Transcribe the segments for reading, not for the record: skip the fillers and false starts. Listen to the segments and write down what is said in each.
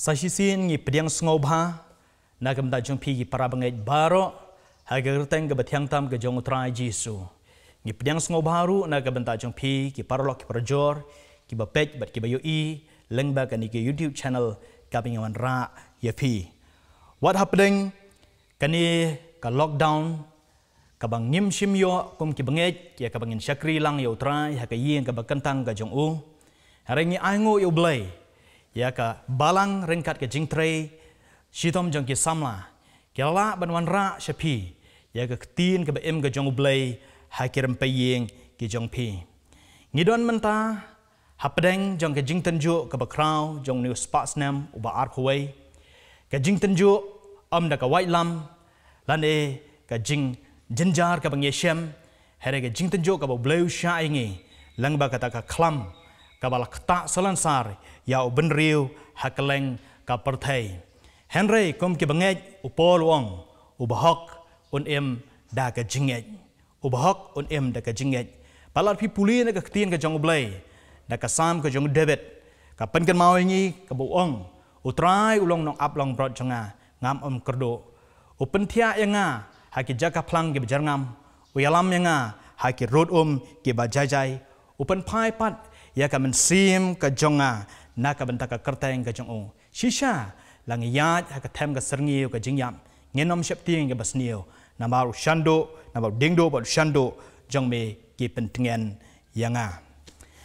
Sasisin ngi pediang sngobha nagam da jong pi para bangai baro hagar teng ga batiang tam ga jong utrai Jesu ngi pediang sngobha ru nagam da jong pi ki parolok ki parjor ki bapek bat ki bayu i lengba kan ki YouTube channel kabingawan ra ya pi what happening kani ka lockdown kabang ngim shimyo kum ki bangai ya kabangin syakri lang ya utrai ha ka yin ka bakantang ga jong u harengi aingo yo blai ya ka balang rengkat ke jingtrei shitom jong ki samla kela banwan ra shapi ya ka tin ke bem ke jong blai hakiram payeng ki jong pi ngidon menta hapdeng jong ke jingtenju ke bakrau jong new spots nam uba arkhway ke jingtenju da ka wailam lane ka jing jenjar ka bangyeshem here ke jingtenju ka bleu sha ingi langba kata ka klam kabalak tak selansar ya benriu hakeleng kapertai Henry kom ki banget upol wong ubahok un em da ka jinget ubahok un em da ka jinget palat pi puli na ka tin ka jong blai da ka sam ka jong David ka pen kan mau ngi ka buong utrai ulong nong ap long brot jonga ngam kerdo upen thia yanga haki jaka plang ki berjarngam uyalam yanga haki road ki bajajai upen pai pat ya ka mensim ka jonga na ka benta ka kerteng ka jong shisha lang yat ha ka them ka serngio ka jingyam ngenom shepting ka basnio na baru shando na baru dingdo baru shando jong me ki pentengen yanga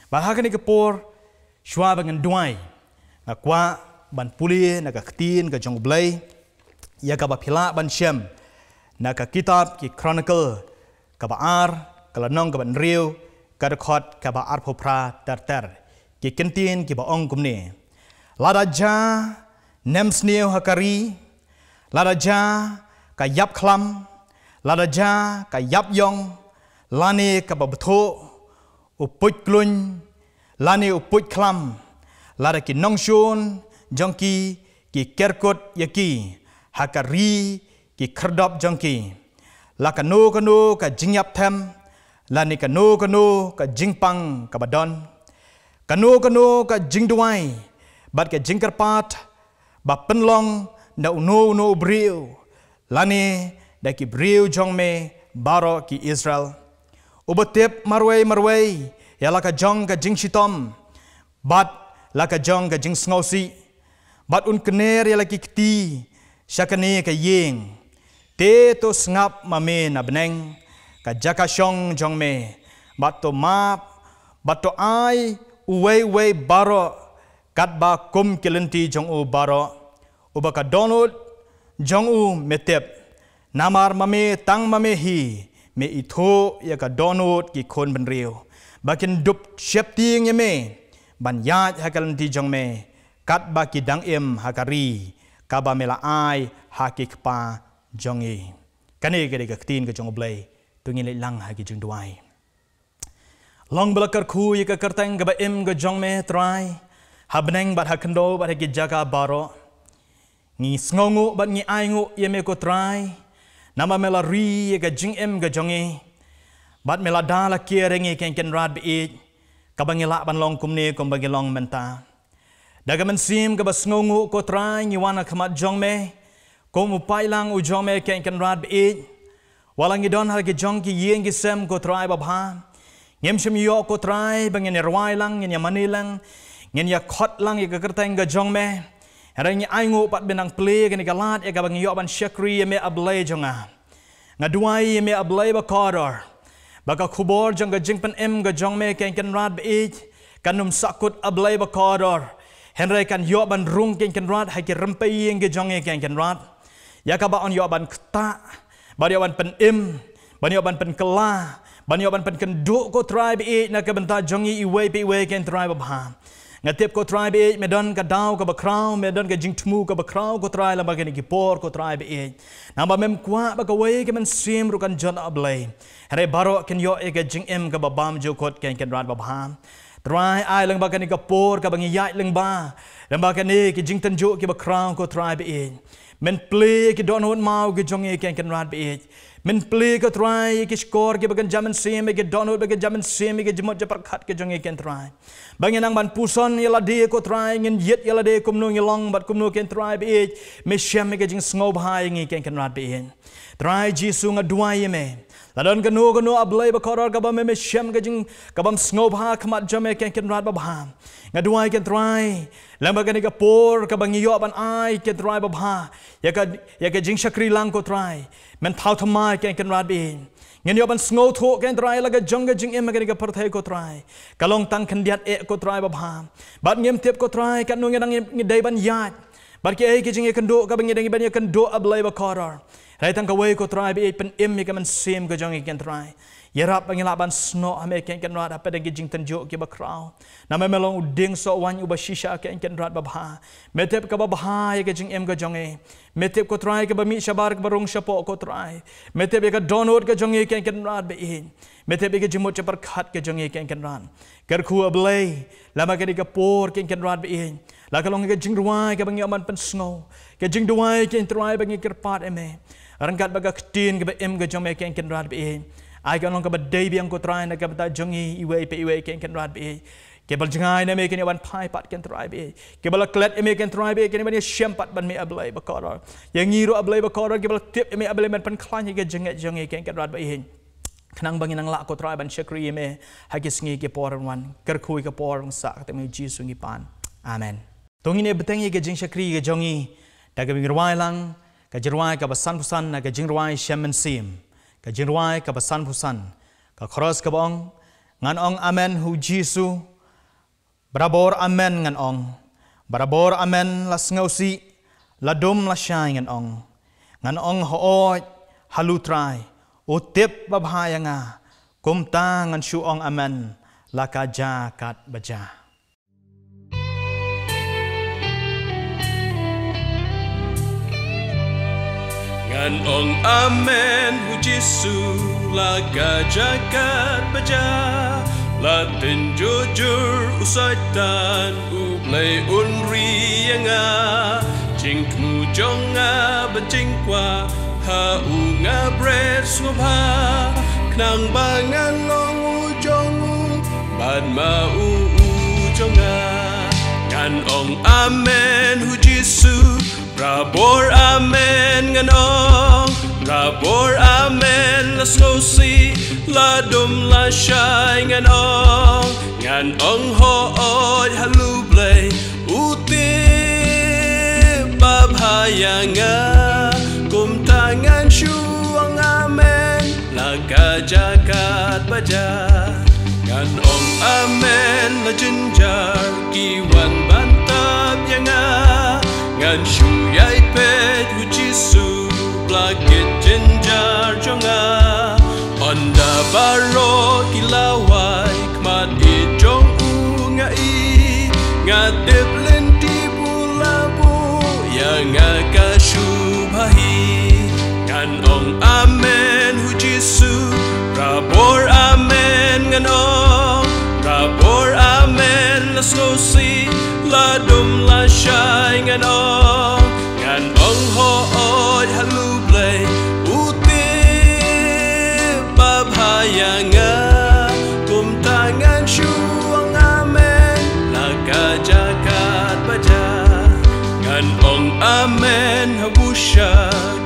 ba ha ka ni ka por shwa bangan duai na kwa ban puli na ka ktin ka jong blai ya ka ba phila ban shem na ka kitab ki chronicle ka ba ar ka lanong ka ban riu kadakot kaba arpopra tartar ki kentin ki ba ong kumne ladaja nemsneo hakari ladaja ka yap khlam ladaja ka yap yong lani ka ba btho upuj klun lani upuj khlam lada ki nongshun jongki ki kerkot yaki hakari ki khrdop jongki lakano kano ka jingyap them lani kano ka jingpang ka badon kano ka jingduai bat ka jingkarpat ba penlong na uno briu lani da ki briu jongme baro ki Israel ubotep marway ya la ka jong ka jingshitom bat la ka jong ka jingsngausi bat un kner ya la ki kti syakane ka yeng te to ngap mame na beneng ka jaka shong jong me bato map bato ai uwei baro kat ba kum kelenti jong u baro uba ka donut jong u metep namar mame tang mame hi me itho ya ka donut ki kon benriu bakin dup shepting me ban yat ha kelenti jong me kat ba ki dang em hakari ka ba mela ai hakik pa jong e kane ke ka tin ka jong blai tungin lang hagi jung duai long belakar khu ye ka kerteng ga em ga jong me try habneng bat hakendo bat hagi jaga baro ngi sngongu bat ngi aingu ye me ko try nama mela ri ye ga jing em ga jonge bat mela dala kiereng ye ken rad bi ka bangila ban long kumne kom bangilong menta daga men sim ga sngongu ko try ngi wana khamat jong me kom upai lang u jong me ken rad bi walang idon harga jong ki yeng ki sem ko try babha ngem shem yo ko try bangen rwai lang ngin ya manilang ngin ya khot lang ya kerteng ga jong me harang ai ngo pat benang ple ke ni galat ya ga bang yo ban shakri me ablay jonga ngaduai me ablay ba koror baka khubor jong ga jingpen em ga jong me ken rad be kanum sakut ablay ba koror henry kan yo ban rung ken rad ha ki rempai yeng ga jong ken rad ya ka ba on yo ban kta Banyawan pen im, banyawan pen kelah, banyawan pen kenduk ko tribe e nak benta jongi iwe pe iwe ken tribe bah. Ngatip ko tribe e medan ka dau ka bakrau, medan ka jingtmu ka bakrau ko tribe la bagani ki por ko tribe e. Namba mem kwa ba ka we ke men sim rukan jon ablay. Hare baro ken yo e ka jing em ka babam jo kot ken rad babha. Try ai lang bagani ka por ka bangi yai lang ba. Lang bagani ki jingtan jo ki bakrau ko tribe e. Men play ki don hon mau ki jong e ken rad be men play ke try ke skor ke bagan jaman sim ke download bagan jaman sim ke jemot je perkat ke jong ken try bangin nang ban puson yala de ko try ngin yet yala de kumnu ngilong bat kumnu ken try be me syam ke jing sngau bhai ngi ken rat be try jisu ngaduai me ladon kanu ablai bakoror ka ba me syam ke jing ka bam sngau bha khmat jame ken rat ba bha ngaduai ken try lamba kan ka por ka bang yo ban ai ken try ba bha ya ka jing shakri lang ko try men thau thamai ken rat be ngin yo ban sngau tho ken try laga jong jing em kan ka parthai ko try kalong tang khandiat e ko try ba bha bat ngem tep ko try kan nu ngedang ngidai ban yat bat ke ai ke jing kan do ka bang ngedang ban ya kan do ablai bakoror rai tang ka wei ko try be pen em ka man sim ka jong ken try yarap pengilaban sno ame ken rat apa dagi jing tanjo ke bakrau nama melong uding so wan uba shisha ken rat babha metep ka babha ke jing em ga jonge metep ko try ke bami shabar ke barung shapo ko try metep ka download ke jonge ken rat be in metep ke jimot chapar khat ke jonge ken rat ker khu ablay lama ke por ken rat be in la kalong ke jing ruai ke bangi aman pen snow ke jing duai ken try bangi kerpat eme rangkat baga ktin ke em ga jonge ken rat be in ai kan long ka badai biang ko try na ka bata jongi iwe ken rat be ke bal jangai na me ken ban pai pat ken try be ke bal klet me ken try be ken ban syempat ban me ablai bakor yang ngiro ablai bakor ke bal tip me ablai ban pan klan ke jongi ken rat be hin khnang bangin ang la ko try ban shakri me hagis ngi ke por wan ker khui ke por sa ka me jisu ngi pan amen tongine betengi ke jing shakri ke jongi da ke ngirwai lang ka jirwai ka basan pusan na ke jingwai shaman sim ka jirwai ka basan pusan ka cross ka bong ngan ong amen hu jisu barabor amen ngan ong barabor amen las ngausi ladum la shai ngan ong ho halu trai o tip babhaya nga kumta ngan shu ong amen la ka ja kat baja ngan ong amen hu jisu la ga jagat baja la tin jujur usaitan u play unri nga jing knu jonga bajing kwa ha u nga bread swabha knang bangan long u jongu ban ma u jonga ngan ong amen hu jisu rabor amen ngan ong rabor amen la snosi la dum la shai ngan ong ho oi halu blay uti babhaya nga kum tangan shuang amen la ka jagat baja ngan ong amen la jinjar kiwan bantab yanga ngan shu yai pet hu jisu blagit jinjar jonga onda baro kilawai kmat i jong u ngai ngatip lenti bulabu yang ka shu bhahi ngan ong amen hu jisu rabor amen ngan ong rabor amen la slosi la dum la shai ngan ong ho oi halu blay uti babhaya nga kum tangan shuang amen la ka jagat baja ngan ong amen habusha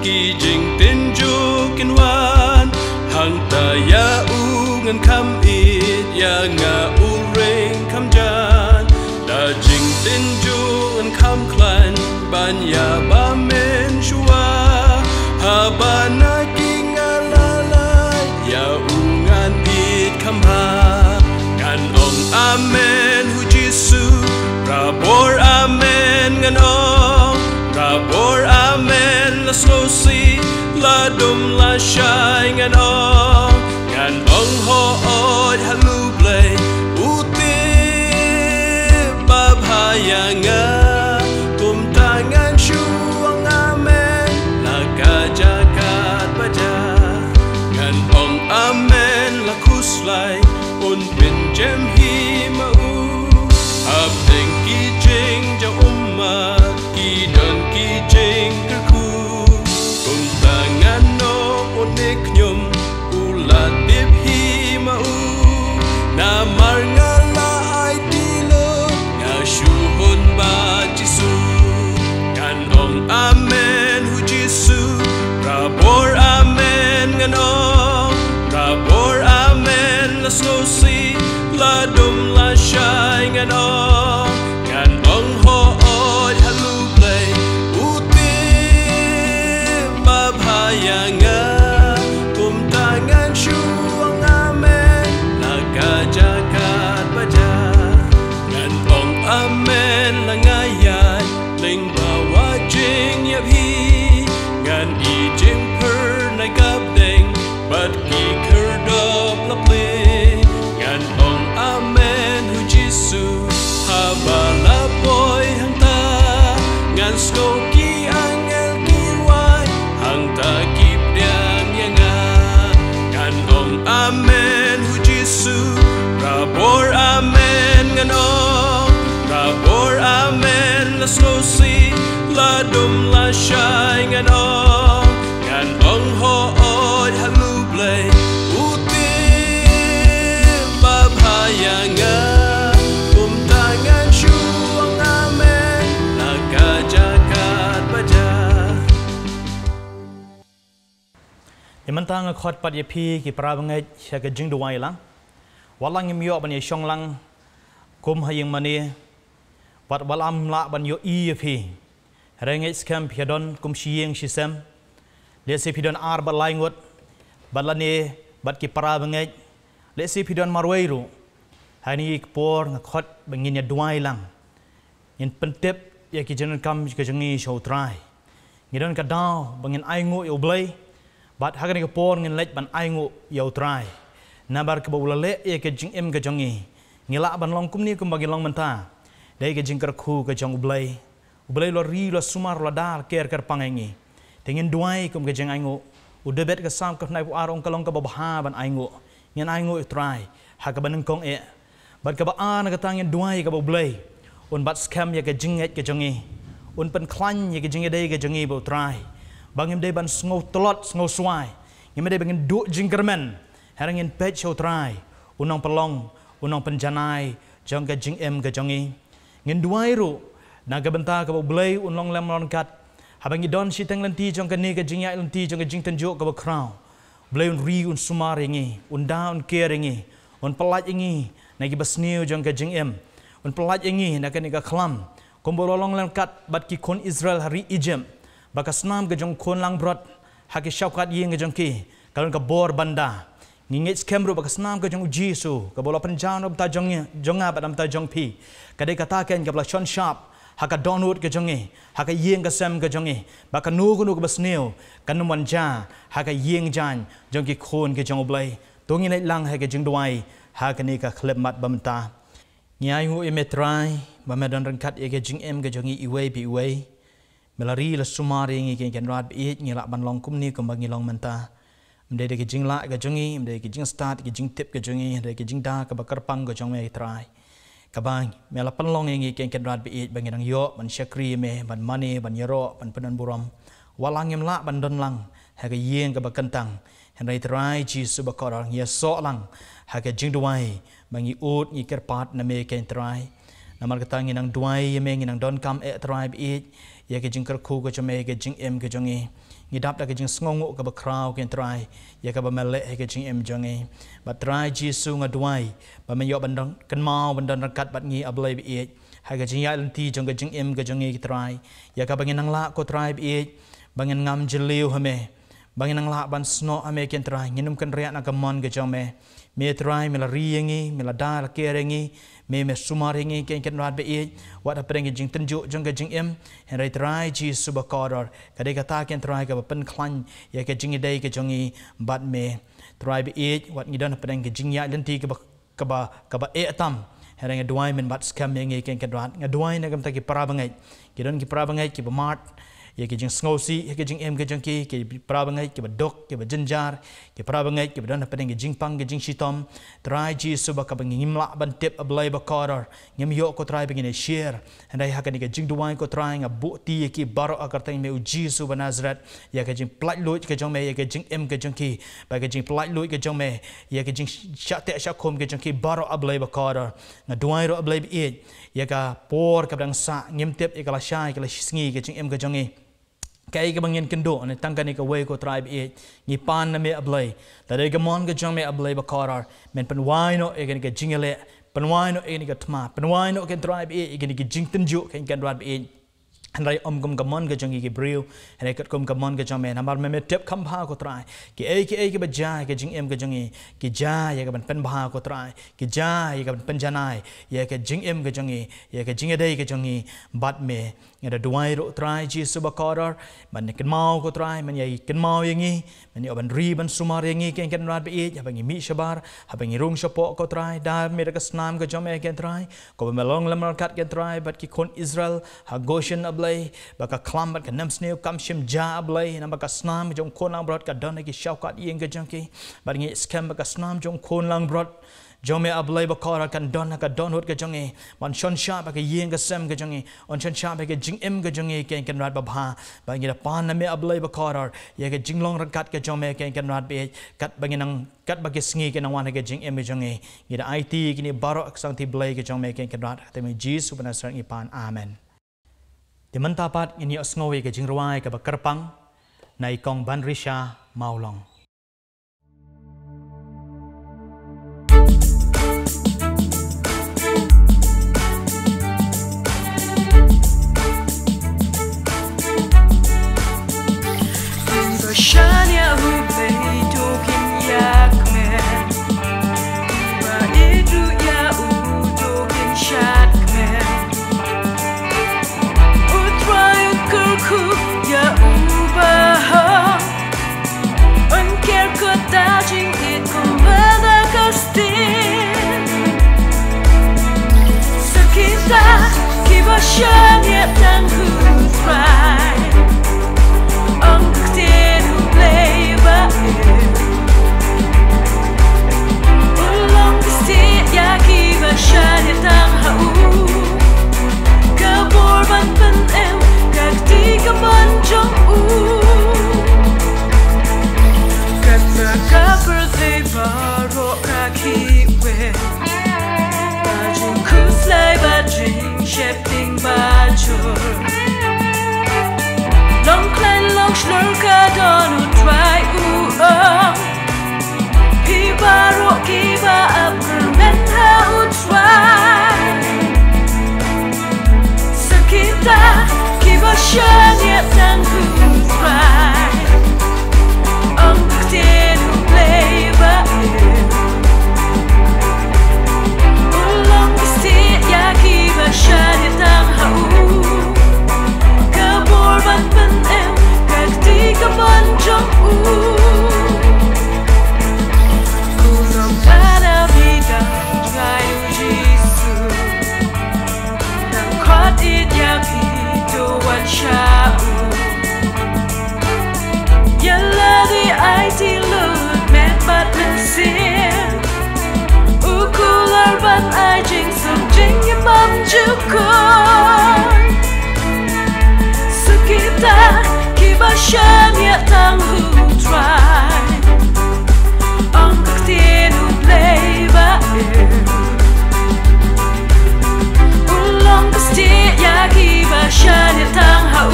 ki jing tinju kinwan hang ta ya u ngan kam it ya nga u ring kam jan da jing tinju ngan kam klan ban ya ba men shua habana kingalala ya ungan it kamha ngan ong amen hu jisu rabor amen ngan ong rabor amen la slosi la dum la shai ngan ong ho oi halu blay uti babhaya nga kum tangan shuang amen la ka jagat baja ngan ong amen la kuslai un pin jem hi mau ap teng ki jing ja umma ki don ki jing ku kum tangan no unik slosi la dum la shai ngan ong ho oi halu play uti babhayanga kum tangan syuang amen naga jagat baja ngan ong amen langayai ling bawa jing yap hi ngan i jing per nai gap ding but ki kerdop la play ngan ong amen hu jisu habala boy hang ta ngan skoki angel kiwai hang ta kip diang yanga ngan ong amen hu jisu rabor amen ngan ong rabor amen la slosi la dum la shai ngan ong ho oi halu play uti babhayanga kum tangan syuang amen naga jagat baja Imantang khot pat ye phi ki prabangai ka jing duai lang walang im yo ban ye shong lang kum haying mani pat walam la ban yo i ye phi rengai skam phiadon kum shieng shisam le se phidon ar balai ngot balane bat ki prabangai le se phidon marwairu hani por khot bangin ya duai lang in pentep ya ki jenan kam ka jangi show try ngidon ka daw bangin ai ngo yo blai bat hagani ka por ngin lech ban ai ngo yo try nabar ka bawlale ya ka jing em ka jangi ngila ban long kum ni kum bagi long menta dai ka jing kar khu ka jang blai lo ri lo sumar lo dal ker kar pangengi tengin duai kum ka jang ai ngo udebet ka sam ka nai pu arong kalong ka babha ban ai ngo ngin ai ngo try ha ka ban kong e bat ka ba an ka tangin duai ka blai un bat scam ya ka jinget ka jangi un pen klan ya ka jingi dai ka jangi bo try bangim dai ban sngo tolot sngo swai ngim dai bangin du jingkermen harangin pet show try unong pelong unong penjanai jong ka jing em ka jangi ngin duai ru naga benta ka blai unong lem lon kat habang idon si teng lenti jong ka ni ka jingya lenti jong ka jing tenjo ka crown blai un ri un sumar ngi un down care ngi un pelat ngi nagi basniu jong ka jing em un pelat ngi na ka ni ka khlam kombololong lem kat bat ki kon Israel hari Egypt bakas nam ka jong kon lang brot haki syaukat yeng ka jong ki kalon ka bor banda ngingit skemru bakas nam ka jong jisu ka bola penjano ta jongnya jonga badam ta jong pi kadai kata ken ka blashon sharp haka donut ke jongi haka yeng ka sem ka jongi baka nu ka basneu kanuman ja haka yeng jan jongki khon ke jong blai tongi nai lang haka jing duai haka ni ka khlep mat bamta nyai hu emetrai bamedan rangkat e ke jing em ke jongi iwei bi iwei melari la sumari ngi ken rat bi ngila ban long kum ni kum bangi long menta mde ke jing la ke jongi mde ke jing start ke jing tip ke jongi mde ke jing da ka bakar pang ke jong me trai kabang mela panlong ngi ken rat bi bangin ang yo ban syakri me ban mani ban yero ban penan buram walang yem la ban don lang ha ke yeng ka bakantang henrai trai ji subakor ngi so lang ha ke jing duai bangi ut ngi kerpat na me ken trai namar katang ngi nang duai me ngi nang don kam e trai bi ya ke jing kar khu ko chame ke jing em ke jongi ngi dap da ke jing sngongo ka ba kraw ken trai ya ka ba mele ke jing em jongi ba trai jisu nga duai ba me yo bandang kan mau bandan rakat bat ngi ablai bi ha ke jing ya lenti jong ke jing em ke jongi ki trai ya ka bangin nang la ko trai bi bangin ngam jeliu hame bangin nang la ban sno ame ken trai nginum kan ria na ka mon ke jome me trai me la riengi me la da la kerengi me sumaringi ken rat be wat apeng jing tenju jong ke jing em henrai trai ji subakor kadai kata ken trai ka pen klan ya ke jing dai ke jongi bat me trai be wat ngidon apeng ke jing ya lenti ka ba e atam henrai duai men bat scam ngi ken rat ngaduai na kam ta ki parabangai kidon ki parabangai ki ba mart ya ke jing sngosi ya ke jing em ke jong ki prabangai ke badok ke bajenjar ke prabangai ke badan pedeng ke jing pang ke jing shitom trai ji suba ka bangimla ban tip ablai bakor ngem yo ko trai bangine share andai hakan ke jing duai ko trai nga bukti ki baro akar tang me uji suba nazrat ya ke jing plat lut ke jong me ya ke jing em ke jong ki ba ke jing plat lut ke jong me ya ke jing shate shakom ke jong ki baro ablai bakor nga duai ro ablai bi ya ka por ka bang sa ngem tip ya kala shai kala sngi ke jing em ke jong Kaya ka bangyan kendo ni tangka ni kaway ko tribe it ni pan na me ablay taday gamon ka jang me ablay bakarar men panway no e ka jingale panway no e ka tma panway no ken tribe it e ka jingten ju ken tribe it Henry kum gamon ka jang ki briu henry kat kum gamon ka jang me namar me tep kam bha ko trai ki baja ka jing em ka jang ki ja ya ka ban bha ko trai ki ja ya ka ban janai ya ka jing em ka jang ya ka jing dei ka jang bat me ngada duai ro trai Jesu bakadar man ken mau ko trai man yai ken mau yangi man ya ban ri ban sumar yangi ken rat be ya bangi mi shabar ha bangi rung shapo ko trai da me ka snam ka jang me ken trai ko melong lamar kat ken trai bat ki kon Israel ha Goshen ablay baka klam bat ka nam sneu kam shim ja ablay na baka snam jong kon lang brot ka don ki shaukat yeng ka jang ki bat ngi scam baka snam jong kon lang brot Jome ablay bakara kan don hot ka jangi man shon sha ba ka yeng ka sem ka jangi on shon sha ba ka jing em ka jangi ken rat ba bha ba ngi da pan na me ablay bakara ye ka jinglong rakat ka jome ken rat be kat ba ngi nang kat ba ki sngi ken wan ka jing em ka jangi ngi da it kini baro sang ti blay ka jome ken rat te me Jesus panasar ngi pan amen ti man tapat ini osngowi ka jingrawai ka ba karpang na ikong banrisha maulong Shania who play talking yak man ba idu ya talking shat man utray kuku ya uba unker ko dajing it kumbada kastin sakita kiba shania tang who try Shania tang hau kabor ban pen em kak ti ka ban jong u kat na ka per they baro ka ki we bajing kuslai bajing shepting bajur long klein long schlur ka don u try u pi baro ki ba up Sakita kiba shania tang who try ang tin play ba ulong sti ya kiba shania tang hau kabor ban pen em kak ti ka ban jong u kulong pada biga it yaki to what shau yalla the IT look met but sin ukular ban I jing sum jing yam juko sakita kiba shania tang who try ang kaktinu play ba yaki ba shania tang hau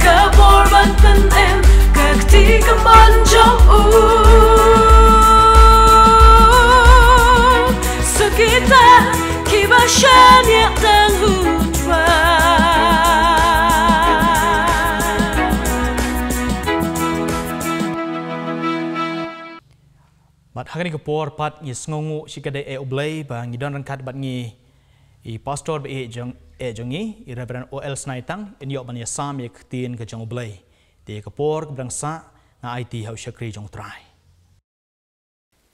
kabor ban pen em kak ti ka ban jong u sakita ki ba shania tang hu bat hakani ka por pat ngi sngongu sikade e oblay ba ngi don rangkat bat ngi I pastor be jongi I reverend OL Snaitang in yok ban ya sam ye tin ka jong oblay te ka por ka brang sa na IT hau shakri jong try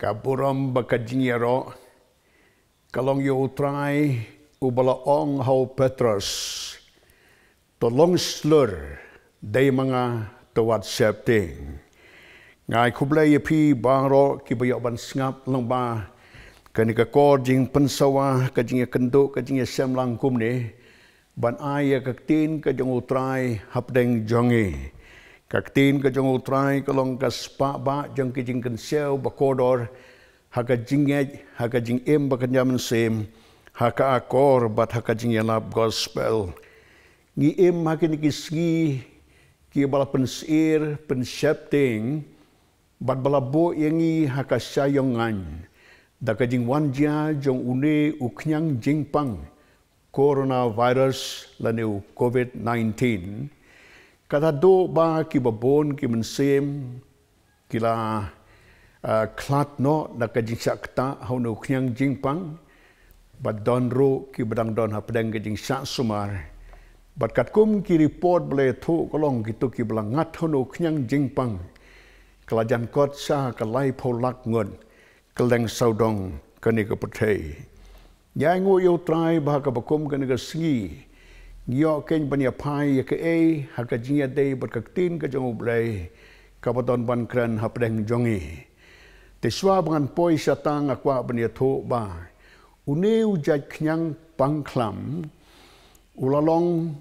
Kapuram bakajingero kalong yo try ubala ong hau Petrus tolong slur day mga tawat septing ngai kublay pi bangro kibayok ban ngap lang ba kanika kor jing pensawa ka jing kendo ka jing sem langkum ni ban aya kaktin ka jong utrai hapdeng jongi kaktin ka jong utrai kalong ka spa ba jong ki jing kensel bakodor haka jing em ba kanyaman sem haka akor bat haka jing lab gospel ngiem makin kisgi ki bala pensir pensepting bat bala bo yangi hakasayongan da kajing wanja jong une uknyang jingpang coronavirus laneu COVID-19 kata do ba ki babon ki mensem kila klat no da kajing sakta hau uknyang jingpang bat don ro ki badang don ha pedang kajing sak sumar bat kat kum ki report ble thu kolong gitu ki belang ngat hau uknyang jingpang kelajan kot sa kalai polak ngon keleng saudong kani ke petei nyai ngo yo trai bah ka bakum kani ke singi ngio ken bania pai ke e ha ka jinga dei bat ka tin ka jong blai ka baton ban kran ha pedeng jongi te swa bangan poi satang akwa bania tho ba uneu jat knyang pangklam ulalong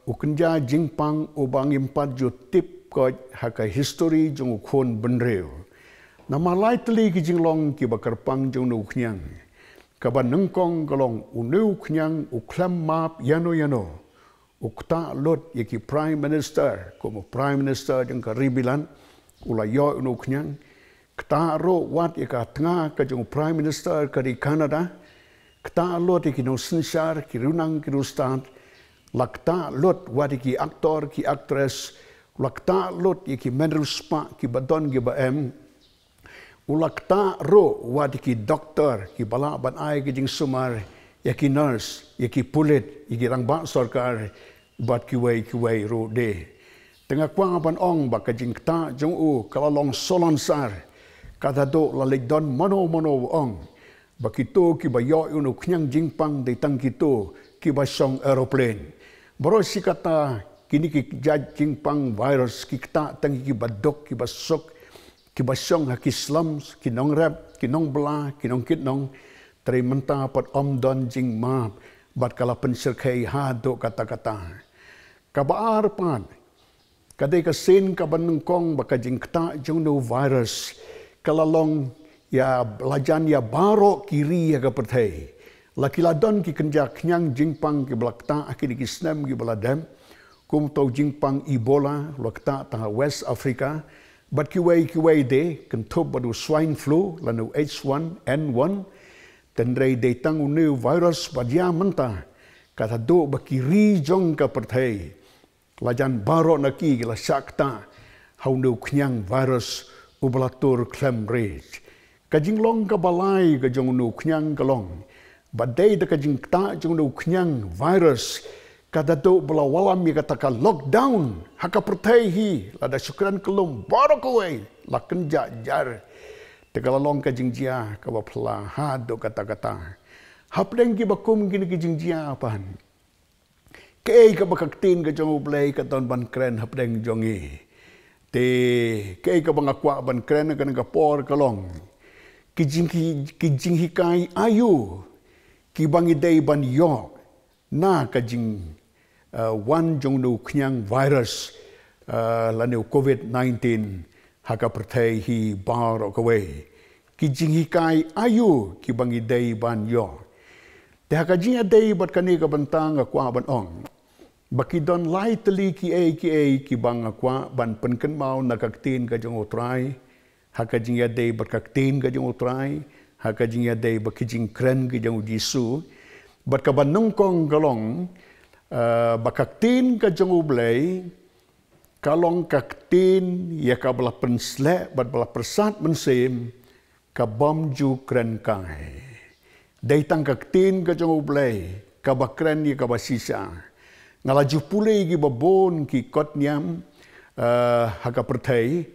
ukenja jingpang ubang impat jo tip ko haka history jong khon benreu nama lai tli ki jinglong ki bakar pang jong nu knyang ka ban nengkong kalong uneu knyang uklam map yano ukta lot yaki prime minister como prime minister jong ka ribilan ulayo nu knyang kta ro wat yaka tanga ka jong prime minister ka di Canada kta lot yaki no sinsar ki runang ki rustat lakta lot wat yaki aktor ki actress lakta lot yaki menruspa ki badon ki baem ulakta ro wat ki doktor ki bala ban ai ki jing sumar yaki nurse yaki pulit yaki rangba sarkar bat ki wei ro de tengah kwa ban ong ba ka jing ta jong u kalalong solonsar kata do lalik don mono ong ba kito ki ba yo unu knyang jingpang de tang kito ki ba song aeroplane boro si kata kini ki jaj jingpang virus ki kta tang ki ba dok ki ba sok ki ba song ha ki slums ki nong rap ki nong bla ki nong kit nong tre menta pat om don jing ma bat kala pensir kai ha do kata-kata ka ba arpan kadai ka sen ka ban kong ba ka jing kta jong no virus kalalong ya belajan ya baro kiri ya ka perthai lakiladon ki kenja knyang jingpang ki blakta akini ki snam ki baladam kum to jingpang ebola lakta ta west africa but ki wei de kentob badu swine flu lanu H1N1 tenrei de tang new virus badia menta kata do bakiri jong ka perthai lajan baro naki la sakta hau no knyang virus ubalatur klem rage kajing long ka balai ka jong no knyang kalong badai da kajing ta jong no knyang virus kada do bala walam mi kata ka lockdown haka pertai hi lada syukran kelum baro koi la kenja jar tegala long kajing jia ka bapla ha do kata-kata hapdeng ki bakum gini kajing jia apan kei ka bakaktin ka jong ublay ka ton ban kren hapdeng jongi te kei ka bangakwa ban kren ka ngapor kalong kijing hikai ayu ki bangi dei ban yok na kajing wan jong no knyang virus laneu COVID-19 haka perthai hi bar kawe kijing hikai ayu ki bangi dei ban yok te haka jing dei bat kani ka bantang akwa ban ong bakidon lai teli ki bang akwa ban penken mau nakaktin ka jong utrai haka jing dei bat kaktin ka jong utrai haka jing dei bakijing kren ki jong jisu bat ka ban nongkong galong bakaktin ka jong ublay kalong kaktin ya ka bala pensle bat bala persat mensem ka bom ju kren kai dei tang kaktin ka jong ublay ka bakren ya ka basisa ngalaju pulei ki babon ki kot nyam haka perthai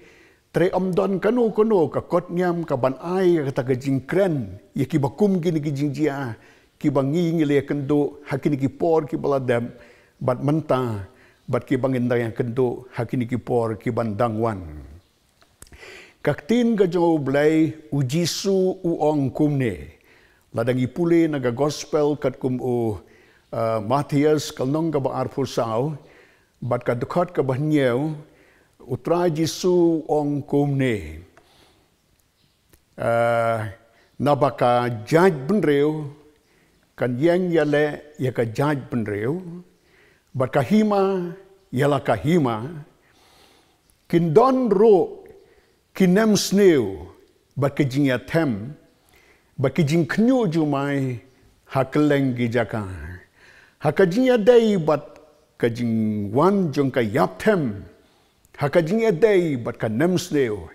tre omdon kanu ka kot nyam ka ban ai ka ta jing kren ya ki bakum ki ni jing jia ki bangi ngile kendo hakini ki por ki baladam bat menta bat ki bangin dang kendo hakini ki por ki bandangwan kaktin ka jo blai ujisu uong kumne ladang ipule naga gospel kat kum o Matthias kalnong ka ba arpusau bat ka dekat ka bahnyeu utra jisu ong kumne nabaka judge benreu kan yang yale ya ka judge benreu Bat kahima ialah kahima. Kin don ro kinem sneu bat kejing yatem bat kejing knyu jumai hakeleng gijaka. Hakajing yadai bat kejing wan jong ka yaptem. Hakajing yadai bat kanem sneu.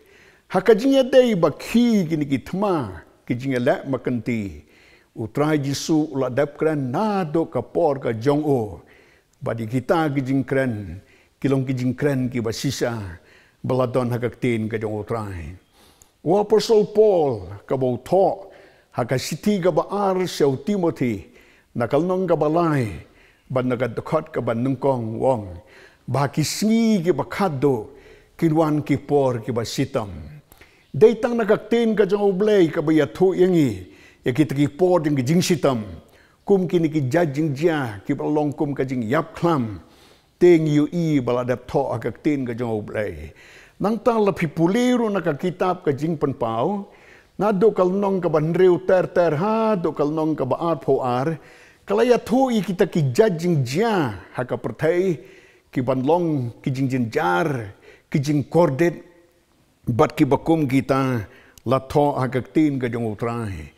Hakajing yadai bat ki gini gitma kejing yalak makanti. Utrai Jisu ulat dap keren nado kapor ka jong o. Badi kita kejing keren kilong kejing keren ki basisa beladon hakaktin ka jong utrai. Wa Apostle Paul ka bau to hakasiti ka baar siaw Timothy nakalnong ka balay ban nagadukot ka ban nungkong wong bakisingi ki bakado kinwan ki por ki basitam. Daytang nakaktin ka jong oblay ka bayatu yangi ya kita ki por yang jing sitam kum kini ki jajing jia ki balong kum ka jing yap klam teng yu i baladap to akaktin ka jong oblay nang ta lapi puliru nakakitab ka jing penpau na do kalnong ka banreu ter ha do kalnong ka baat poar kalaya tu i kita ki jajing jia haka pertai ki banlong ki jing jinjar ki jing kordet bat ki bakum kita la to akaktin ka jong utrai.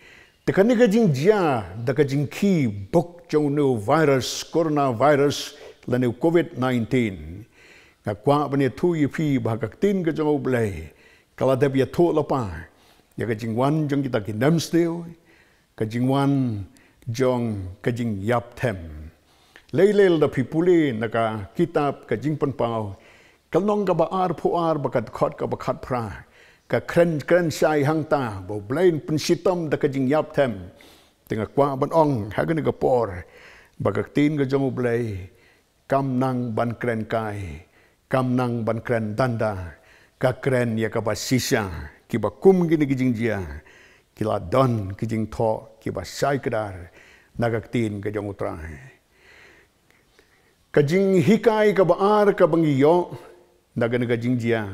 Tekani kajing jia, da kajing ki bok jong no virus, coronavirus, laneu COVID-19. Ngakwa bani tu yipi bahakaktin ka jong oblay. Kala dab ya to lapa, ya kajing wan jong kita ki namsteo, kajing wan jong kajing yap tem. Leilel da pipuli naka kitab kajing penpau, kalnong ka baar puar bakat khot ka bakat pra. Ka kren sai hang ta bo blain pensitam da kajing yap tem tengah kwa ban ong hagan ga por bagaktin ga jong blai kam nang ban kren kai kam nang ban kren danda ka kren ya ka basisa ki ba kum gini gijing jia kila don kijing tho ki ba sai kedar nagaktin ga jong utrai kajing hikai ka baar ka bangiyo nagan ga jing jia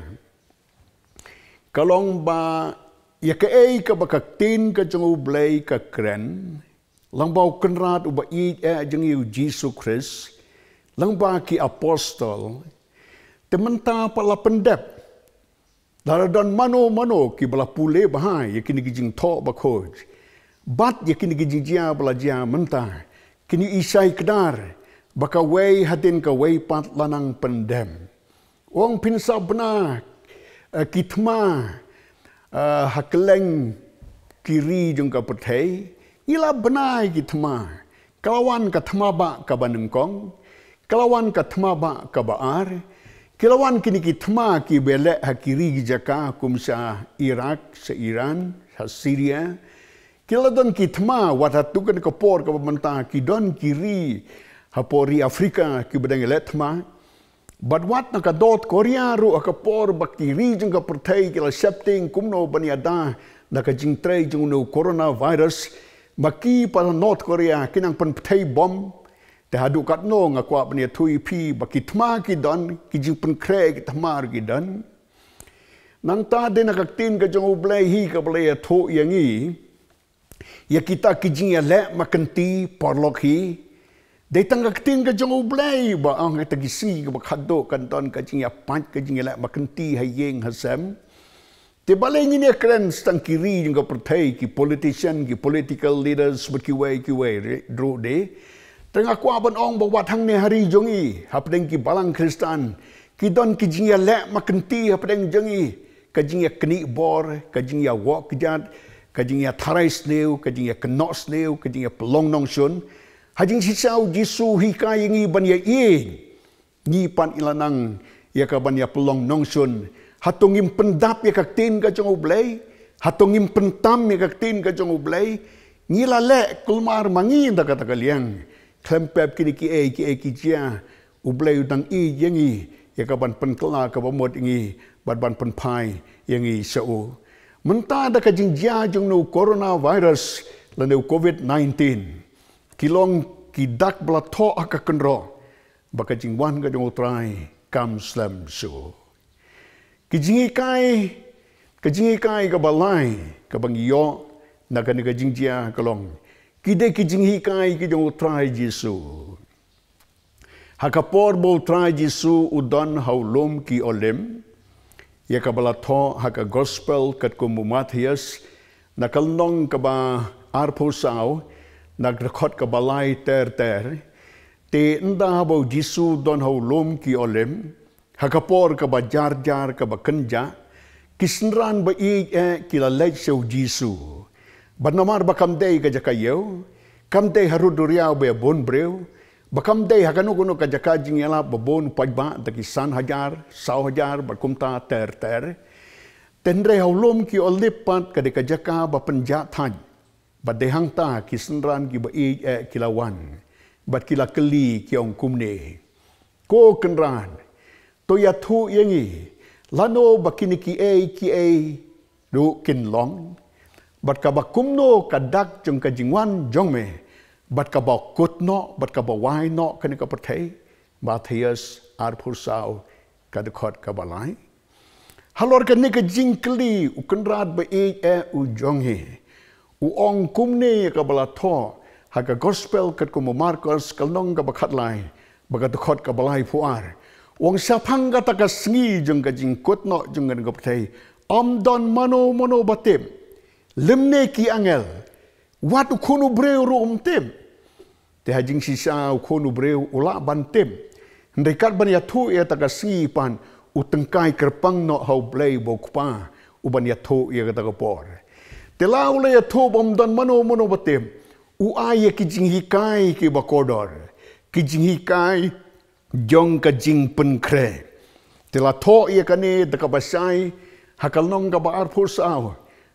kalong ba ya ka ei ka bakaktin ka jong blay ka kren lang bau kenrat uba i jeng yu Jesus Christ lang ba ki apostol tementa pala pendep daradon mano ki bala pule bahai ya kini gijing to bakoj bat ya kini gijing jia bala jia menta kini isai kedar baka wei hadin ka wei pat lanang pendem wong pinsa benar kitma hakeleng kiri jong ka pertai ila benai kitma kalawan ka thma ba ka banengkong kalawan ka thma ba ka baar kalawan kini kitma ki bele hakiri jaka kumsa Iraq sa Iran sa Syria kiladon kitma watatukan ka por ka bamanta kidon kiri hapori Afrika ki bedang letma Badwat nakadot Korea ru akapor bakiri jeng ka pertai kila septing kumno baniada nakajing tray jeng no coronavirus baki pala North Korea kinang pentai bom te hadu katno ngakwa bania tui pi baki tma ki don ki jing penkre ki tamar ki don nang ta de nakaktin ka jeng oblay hi ka blay to yangi ya kita ki jing ya le makanti porlok hi Datang ke tin ke jong oblay ba ang tagisi ke bakado kanton ka jing ya panch ka jing la makanti hayeng hasam te baleng ini keren stang kiri jing ka pertai ki politician ki political leaders berkiwai dro de tengah kwa ban ong ba watang ne hari jongi hapdeng ki balang Kristan ki don ki jing ya la makanti hapdeng jongi ka jing ya kni bor ka jing ya wok jat ka jing ya tharai sneu ka jing ya knok sneu ka jing ya pelong nong sun Hajing sisau Jisu hikai ngi ban ya ing ngi pan ilanang ya ka ban ya pelong nongsun hatongim pendap ya kaktin ka jong oblay hatongim pentam ya kaktin ka jong oblay ngi la le kulmar mangi da kata kaliang klempep kini ki jia oblay udang i yangi ya ka ban penkla ka bamot ngi ban penpai yangi sau menta da ka jing jia jong no coronavirus la no COVID-19 Kilong kidak bela to akakenro baka jingwan ka jong utrai kam slam so kijingi kai ka balai ka bangiyo na ka ni ka jingjia kalong kide kijingi kai ki jong utrai Jisu Hakapor bo trai Jisu udon haulum ki olim. Ya kabalato haka gospel kat kumu Matius nakalnong kaba arpusau nagrekod kabalay ter. Te nda bo Jisu don haulum ki olim. Hakapor kaba jar kaba kenja. Kisnran ba kilalay siya Jisu. Banamar ba kamday ka jakayaw? Kamday haruduriyaw ba bon brew? Ba kamday hakanukuno ka jakajing yala babon pajba dakisan hajar, saw hajar, bakumta ter. Tenre haulom ki olipat ka jaka ba penjatan. Ba dehang ta kisnran ki ba kilawan. Ba kila keli ki ong kumne. Ko kenran. To yatu yangi. Lano bakini ki do kin long. Bat ka bakumno kadak jong kajingwan jong me. Bat ka bakut no, bat ka bawai no kani ka pertay. Matius arpursau kadakot ka balay. Halor ka ni ka jingkli ukenrad ba u jong he. Uong kumne ka balato. Haka gospel kat kumu Marcos kalnong ka bakatlay. Bagatakot ka balay puar. Wong sapang kata ka sengi jeng ka jingkut no jeng ka pertay. Don mano batim. Lemne ki angel. Wat ukunu breu rum tim. Te hajing sisa ukunu breu ula bantim. Ndekat ban yatu ia taka sipan utengkai kerpang no hau blay bokpa uban yatu ia kata kapor. Te lau le yatu don mano batim. Uaya ki jinghikai ki bakodor. Ki jinghikai jong ka jing penkre. Te la to ia kane dekabasai hakalnong ka baar pursau.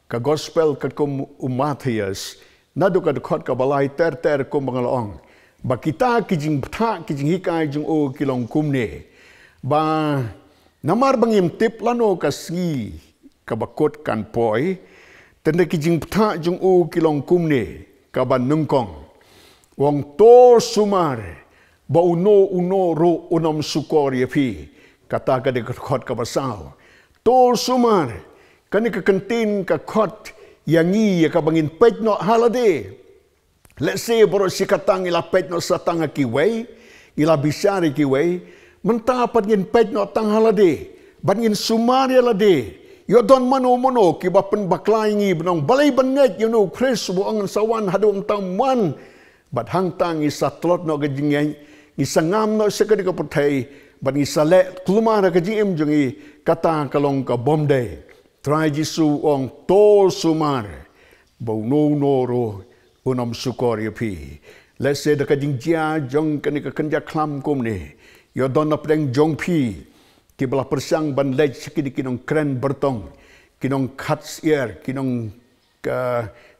Ka gospel kat kum Matius nadu ka dekot ka balay ter kum bangalaong ba kita kijing hikai jung o kilong kumne ba namar bangim tip lano ka si ka bakot kan poi tende kijing jung o kilong kumne ka ban nungkong wong to sumar ba uno ro unom sukor yapi kata ka dekot ka basaw to sumar kani ka kantin ka kot yangi ya ka bangin pet no holiday. Let's say boro si katang ila pet no satang kiway, ila bisari kiway, mentapat ngin pet no tang holiday, bangin sumari lade. Yo don mano ki bapen baklaingi benong balay banget you know Chris buangan sawan hadong taman. Bat hang tang isa tlot no gajingay, isa ngam no sa kadi ka putay, bat isa le klumara kajim jungi kata kalong ka bomday. Try Jisu ong tol sumar. Bau no ro unam sukor yapi. Let's say the kajing jia jong kani ka kenja klam kum ni. Yo don na pedeng jong pi. Ki bala persang ban lej sikidi kinong kren bertong. Kinong cuts ear. Kinong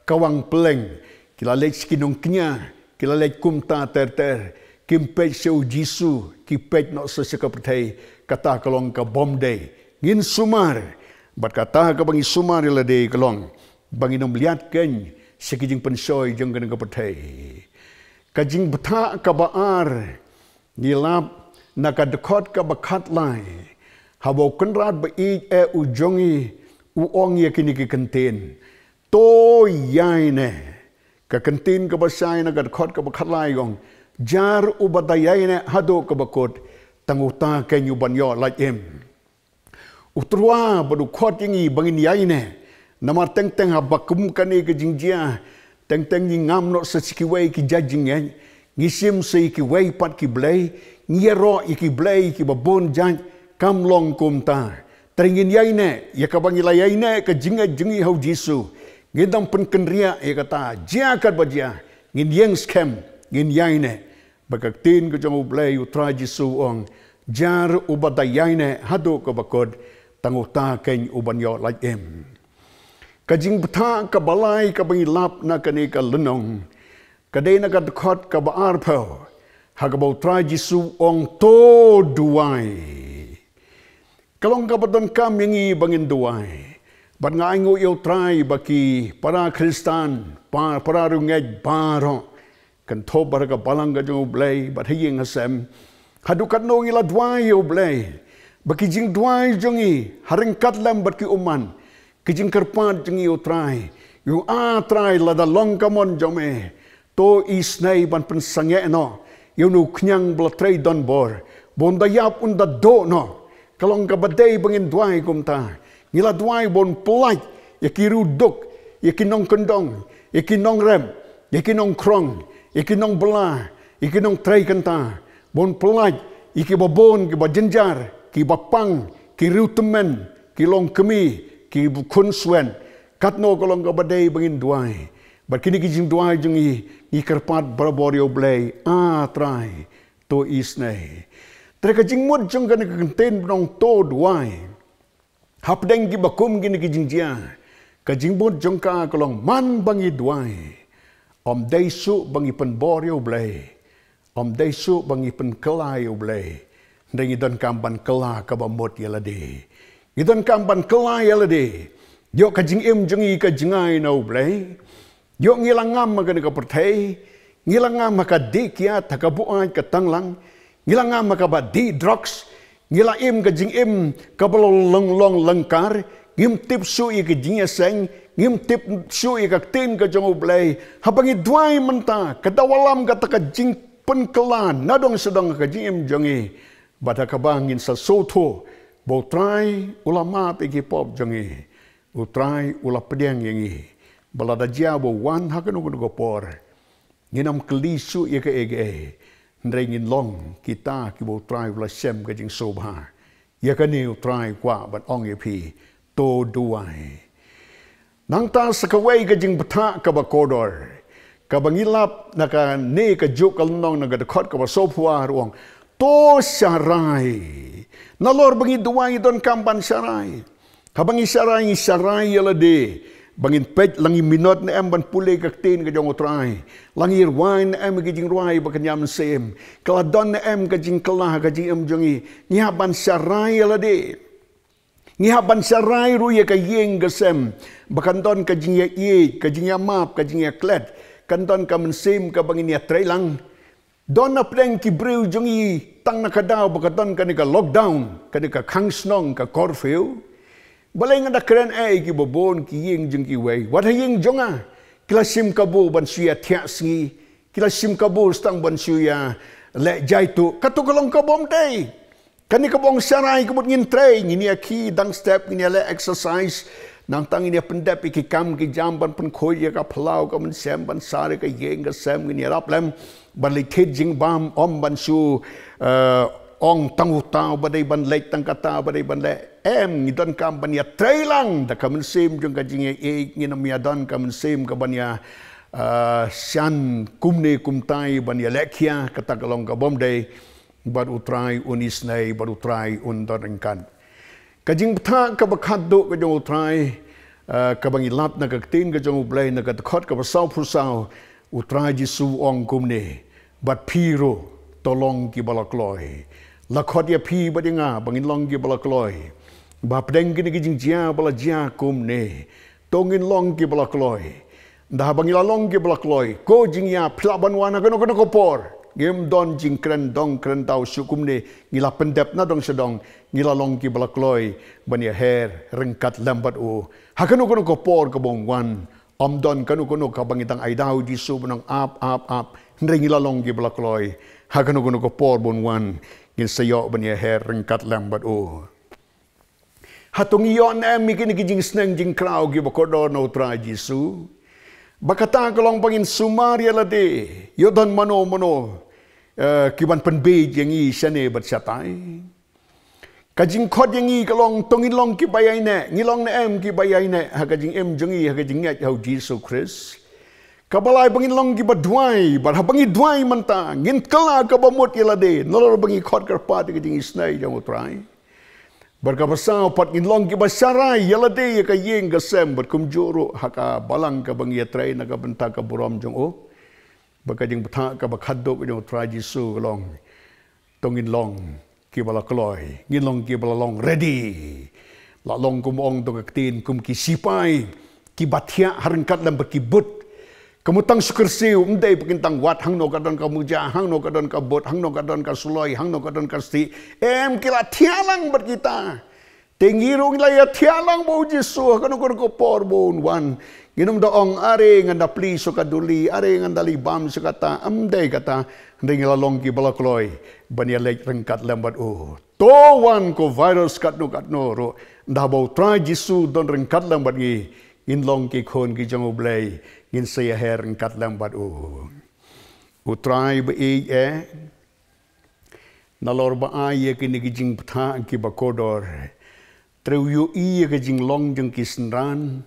kawang peleng. Kila lej kinong kenya. Kila lej kumta ter. Kimpej siu Jisu. Kipej no sesekapatay. Kata kalong ka bomday. Ngin sumar. Bat kata ka bangi sumari lade kalong bangi nom liat ken sikijing pensoy jeng kan kapatay kajing bata ka baar nilap nakadekot ka bakat lai habo kenrad ba ujongi uong ya kini ki kentin to yaine ka kentin ka basay nakadekot ka bakat lai gong jar ubadayaine hado ka bakot tanguta kenyu banyo lajem Utrua badu khot yangi bangin yaine namar teng habakum kane ke jingjia teng ni ngam no sesikiwei ki jajing yan ngisim sei ki wei pat ki blai ngiro ki blai ki babon jan kam long kumta tringin yaine ya ka bangi la yaine ke jingi hau Jisu ngidam pen kenria ya kata jia kat bajia ngin yang scam ngin yaine bakaktin ke jong blai utra Jisu ong jar ubadayaine hado ka bakod tanguta keng ubanyo lajem. Kajing bata ka balay ka bangilap na kani ka lenong. Kaday na kadekot ka baarpaw. Hagabaw try Jisu ong to duway. Kalong kabaton kam yangi bangin duway. Bat nga ingo iyo try baki para Kristan, para runged baro. Kanto bara ka balang ka jong ublay, bat hiying hasem. Hadukat no ila duway ublay. Baki jing duay jongi haring katlam bat ki uman kijing kerpat jongi utrai yu try lada long kamon jome to isnay ban pensangye no Yunu knyang belatray don bor. Bondayap unda do no. Kalong kabadai bangin duay kumta. Ngila duay bon pelaj. Yakiru duk. Yakinong kendong. Yakinong rem. Yakinong krong. Yakinong belah. Yakinong tray kenta. Bon pelaj. Iki babon, ki bajenjar. Ki bapang. Ki rutemen. Ki long kemi. Ki kunswen. Katno kalong kabadai bangin duay. Berkini kijing duay jungi. Ikerpat baraborio blay. Try. To isnay. Terka jingmud jong kana kenten nong to duai. Hapdeng gi bakum gini ki jingjia. Ka jingmud jong ka kolong man bangi duai. Om daisu bangi pen borio blay. Om daisu bangi pen kelai blay. Ndeng idon kamban kela ka bamot yalade. Idon kamban kela yalade. Yo ka jing im jongi ka jingai no blay. Yo ngilangam magani ka pertai. Ngilangam ka dikia takabuan ka tanglang. Ngilangam makabat di drugs, ngilaim ke jing im kabalo long lengkar, ngim tip sui ke jingya seng, ngim tip sui ke tin ke jongo blay, habangi duai menta, kadawalam kata ke jing penkelan, nadong sedang ke jing im jongi, bada kabangin sa soto, bautrai ulama pegi pop jongi, utrai ula pedang yangi, balada jabo wan hakanu gopor, nginam kelisu ye ke ege. Ndrengin long kita ki bo try vla sem ka jing sobha ya ka ni try kwa ban ong ye pi to duai nang ta sakawai ka jing bata ka ba kodor ka bangilap na ka ne ka juk kal nong na ga khot ka ba sopwa ruang to sarai na lor bangi duai don kamban sarai ka bangi sarai yala de bangin pej langi minot na em ban pulay kaktin ka jong utray. Langi irwain na em ka jing ruay bakan yam sem. Kaladon na em ka jing kalah ka jing em jongi. Ngihaban saray alade. Ngihaban saray ruya ka yeng ka sem. Bakan don ka jing ye ka jing yamap, ka jing yaklet. Kan don ka mensem ka bangin yatray lang. Don na pleng ki brew jongi tang nakadaw bakan don ka ni ka lockdown. Ka ni ka kangsnong ka curfew. Balay nga nakren ay ki babon ki yeng jeng ki way. Wata yeng jonga. Kila sim kabo ban suya tiak singi. Kila sim kabo stang ban suya le jaitu. Katu kalong kabom day. Kani kabong saray kabut ngin tray. Ngini aki dang step ngini le exercise. Nang tang ngini pendep iki kam ki jamban pen koy ya ka pelau ka men sem ban sari ka yeng ka sem ngini rap lem. Ban le kid jing bam om ban su ong tang utau badai ban lek tang kata badai ban le em ngidon kam ban ya trailang da kam sim jong ka jing e nginam ya don kam sim ka ban ya sian kumne kumtai ban ya lekia kata kalong ka bom dei bad utrai unis nei bad utrai undon kan ka jing tha ka bakhat do ka jong utrai ka bang ilap na ka tin ka jong blai na ka khot ka sau phu sau utrai jisu ong kumne bad piro tolong ki balakloi lakhot ya phi badinga bangin long ki balakloi bap deng kini ki jingja bala jia kumne tongin long ki balakloi dah bangila long ki balakloi ko jingya phlaban wana kono kopor gem don jing kren dong kren tau sukumne ngila pendep na dong sedong ngila long ki balakloi bania her rengkat lambat u hakano kono kopor kabong wan om don kanu kono kabangitang aidau di su benang ap ngila long ki balakloi hakano kono kopor bon wan ngin sayo bania her rengkat lambat u hatung iyon em mikini ki jing sneng jing krau gi bakodor no tra jisu bakata kalong pangin sumaria lade yodon mano kiban penbe jeng i sane bat satai kajing khot jeng i kalong tongin long ki bayai ne ngilong na em ki bayai ne ha kajing em jeng i ha kajing ngat hau jisu Christ kabalai bangin long ki badwai bar ha bangi dwai manta ngin kala ka bamot yalade nolor bangi khot karpat ki jing snai jang utrai berkabasau pat ngin long ki basarai yalade ka yeng ka sem ber kumjuro haka balang ka bangi atrai na ka benta ka buram jong o bakajing betha ka bakhaddo ko jong utrai jisu long tongin long ki bala kloi ngin long ki bala long ready la long kum ong to ka tin kum ki sipai ki bathia harangkat lam berkibut kamutang sukersiu mdai pekintang wat hang no kadon ka muja hang no kadon ka bot hang no kadon ka suloi hang no kadon ka sti em kila thialang ber kita tengirung la ya thialang bo jisu kanu ko por bon wan Nginum doong are nganda pli suka duli, are nganda libam suka ta amdai kata ring lalong ki balakloi bania lek rengkat lambat Towan ko virus kat no ro nda bau try Jisu don rengkat lambat gi in long ki khon ki jang oblay ngin saya her rengkat lambat try be nalor ba ai ki ni jing ptha ki bakodor treu yu i ki jing long jang ki snran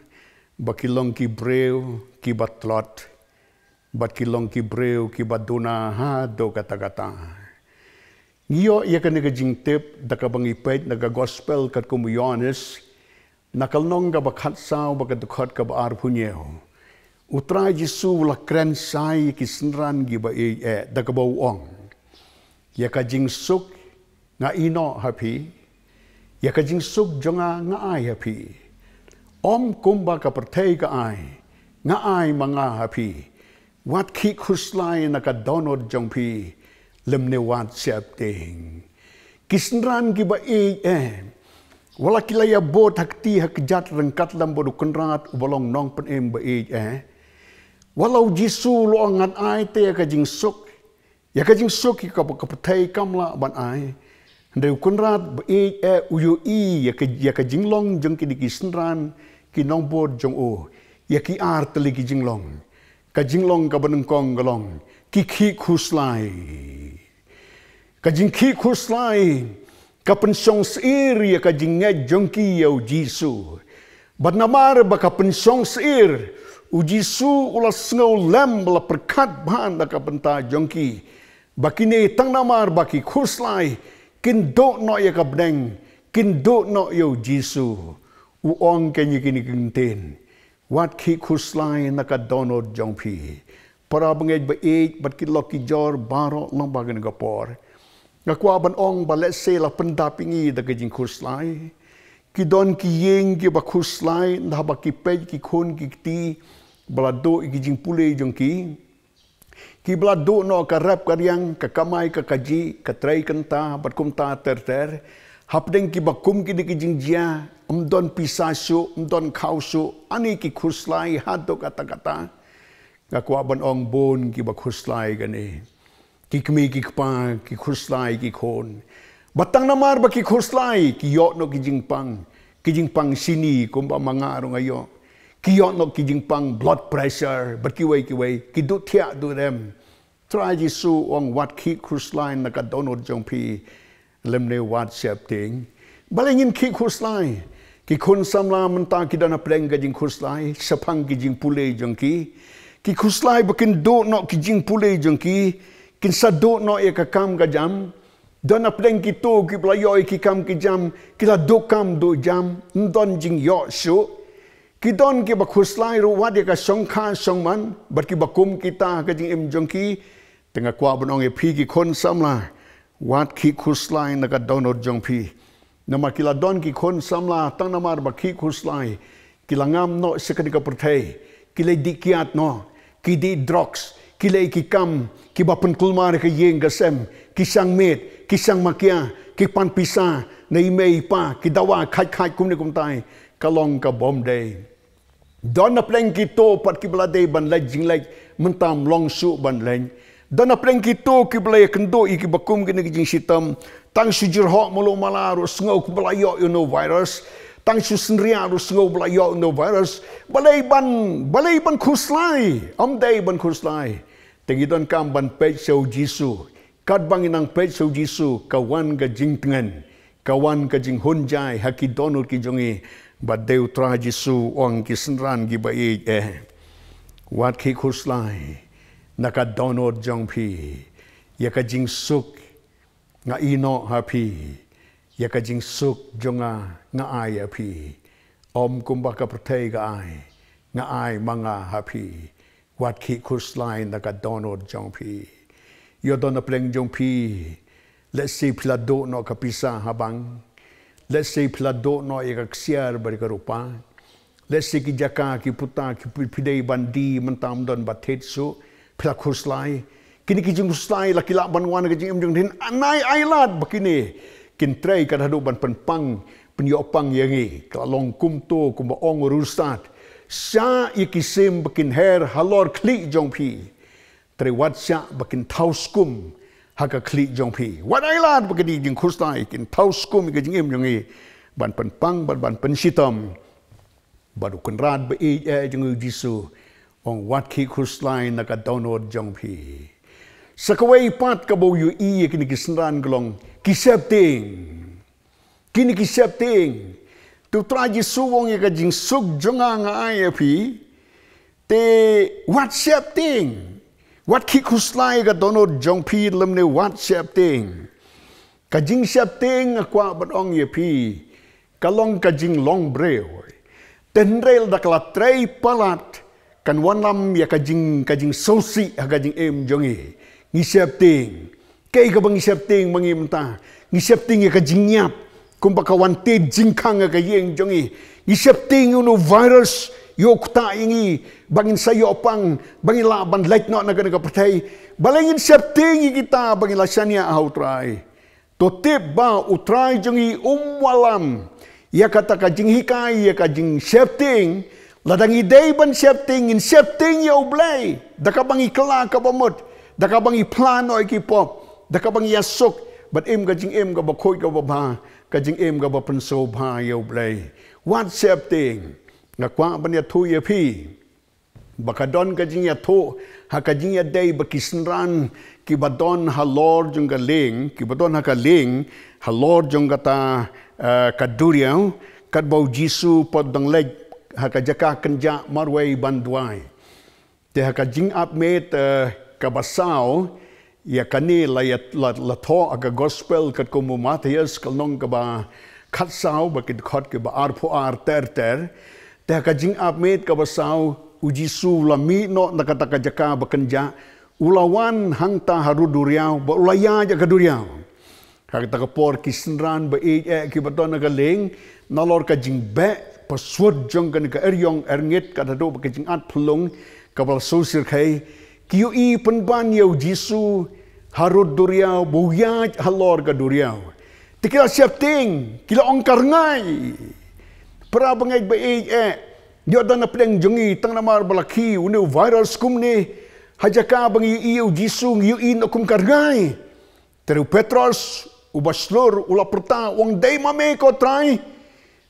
bakilong ki breu ki batlot bakilong ki breu ki baduna ha do kata-kata ngiyo ia kan jing tip dakabangi pet naga gospel kat kum Yohanes nakalnong ga bakhat saw bakat khot ka bar punyeo utra Jisu la kren sai ki snran gi ba dakabau ong ia ka jing suk nga ino happy ia ka jing suk jonga nga ai happy Om kumba ka pertay ka ay, nga ay mga happy. Wat ki kuslay na ka donor jong pi, lemne wat siap ting. Kisnran ki ba wala kilaya bot hakti hakjat rengkat lambo dukunrat ubalong nong pen ba Walau Jisu lo angan ay te ka jing suk, ya ka jing suk ki ka pertay kamla ban ay. Ndai kunrat ba uyu ya ka jinglong jong ki kisnran, ki nong bod jong ya ki ar teli ki jinglong ka jinglong ka banengkong galong ki khuslai ka jing ki khuslai ka pensong sir ya ka jinge jong ki yo Jisu bat namar ba ka pensong sir u Jisu ula sngo lem la perkat ban ka benta jong ki bakine tang namar ba ki khuslai kin do no ya ka bneng kin do no yo Jisu uong kanya kinikintin. Wat ki kuslay nakadonod jong pi. Para bangay ba bat kilok ki jor baro lang bagan gapor. Ngakwaban ong ba let's say la pendapingi da kajing kuslay. Kidon ki yeng ki ba kuslay ndaba ki pej ki khon ki ti balado ikijing pulay jong ki. Ki balado no ka rap karyang ka kamay ka kaji ka tray kanta bat kumta ter. Hapdeng ki bakum ki dikijing jia umdon pisasu, umdon kausu, ani ki kuslay hadok kata-kata. Ngakwaban ong bon ki bakuslay gani. Ki kmi ki kpa, ki kuslay ki khon. Batang namar ba ki kuslay, ki yok no ki jingpang sini kumba mangaro ngayo. Ki yok no ki jingpang blood pressure, bat kiway, ki du tiak du dem. Try Jisu ong wat ki kuslay nakadonod jong pi, lemne wat siap ting. Balingin ki kuslay. Ki kun samla mentang ki dana pleng ka jing kuslay, sapang ki jing pulay jong ki. Ki kuslay bakin do no ki jing pulay jong ki, kin sa do no e ka kam ka jam. Dana pleng ki to ki playoy ki kam ki jam, kila do kam do jam, ndon jing yo su. Ki don ki ba kuslay ro wat e ka song kha song man, bat ki bakum kita ka jing im jong ki, tengah kwa bonong e pi ki kun samla, wat ki kuslay na ka donor jong pi. Nama kila don ki kon samla tang namar ba ki kuslay kila ngam no sekadika pertay kila dikiat no ki di drugs kila ki kam ki ba penkulmar ka yeng gasem ki sang met ki sang makia ki pan pisa na imei pa ki dawa khat kumni kumtai kalong ka bom day don na pleng ki to pat ki blade ban laj jing laj mentam long su ban leng don na pleng ki to ki blay kendo iki bakum ki jing sitam tang sujur hok mulu malaru sngau kublayo no virus tang su senria ru sngau blayo no virus balai ban kuslay amdai ban kuslay tengidon kam ban pej sau Jisu kat banginang pej sau Jisu kawan ka jing tengan kawan ka jing hunjai haki donut ki jongi badeu tra Jisu ong ki senran gi bai wat ki kuslay naka donut jong pi ya ka jing suk nga ino happy ya ka jing suk jonga nga ai happy om kumba ka pertay ga ai nga ai manga happy wat ki kuslay na ka donor jong pi yo don pleng jong pi let's say plado no ka pisa habang let's say plado no ya ka ksiar bari ka rupa let's say ki jaka ki puta ki pidei bandi mentam don batetsu pla kuslay kini kijing kuslay laki laban wan kijing imjong din anai ailat bakini kin tray kad hadu ban penpang penyopang yangi kalong kumto kumba ong rustat sa ikisim bakin her halor kli jong pi trewat sa bakin tauskum haka kli jong pi wadailat bakin jing khustai kin tauskum ke jing em jong e ban penpang ban pensitam baru kenrad be jong Jisu ong wat ki khustai naka download jong pi sakawai pat ka bo yu i kini kisran glong kisepting kini kisepting tu traji suwong ya kajing suk jonga nga ay pi te WhatsApp ting wat ki kuslai ka donor jong pi lam ne WhatsApp ting kajing siap ting akwa batong ya pi kalong kajing long breu tenrel dakla trei palat kan wanlam ya kajing sosi kajing em jongi ngi siap ting kay ka bang siap ting mangim ta ngi siap ting ya kajing nyap kumpaka wanted jingkang nga kayeng jongi isip ting uno virus yok ta ingi bangin sayo pang bangin laban light no na ka patay balangin sip ting kita bangin lasanya autray to tip ba utray jongi walam ya kata kajing hikai ya kajing sip ting ladang idey ban sip ting in sip ting ya ublay daka bangi kala ka bamot daka bangi plano ikipop daka bangi yasok but em kajing em ka bakoy ka baba kajing em ka bapan sobha yaw blay WhatsApp ting ngakwa ban ya thu ya pi bakadon kajing ya thu ha kajing ya day bakisnran ki badon ha lord jung ka ling ki badon ha ka ling ha lord jung ka ta kaduriaw kad bau Jisu podang leg ha kajaka kanja marway bandway te ha kajing upmate ka basaw ya kani la tho aga gospel kat ko mu Matthias kalnong ka ba khatsau bakit khot ke ba arpho ar ter te ka jing apmet ka basau ujisu lami no nakataka jaka bakanja ulawan hangta haruduriaw ba ulaya ja kaduriaw kagta ka por kisnran ba ki baton na galing nalor ka jing be paswod jong kan ka eryong erngit ka do ba jing at phulong ka bal sosir kai kiu i penban yau Jisu harut duriau buyaj halor ka duriau tikila siap ting kila ongkar ngai pra bangai ba yo dan apeng jongi tang namar balaki unu viral skum ni hajaka bangi iu Jisu yu in okum karngai teru Petros ubaslor ula perta wang dei mame ko trai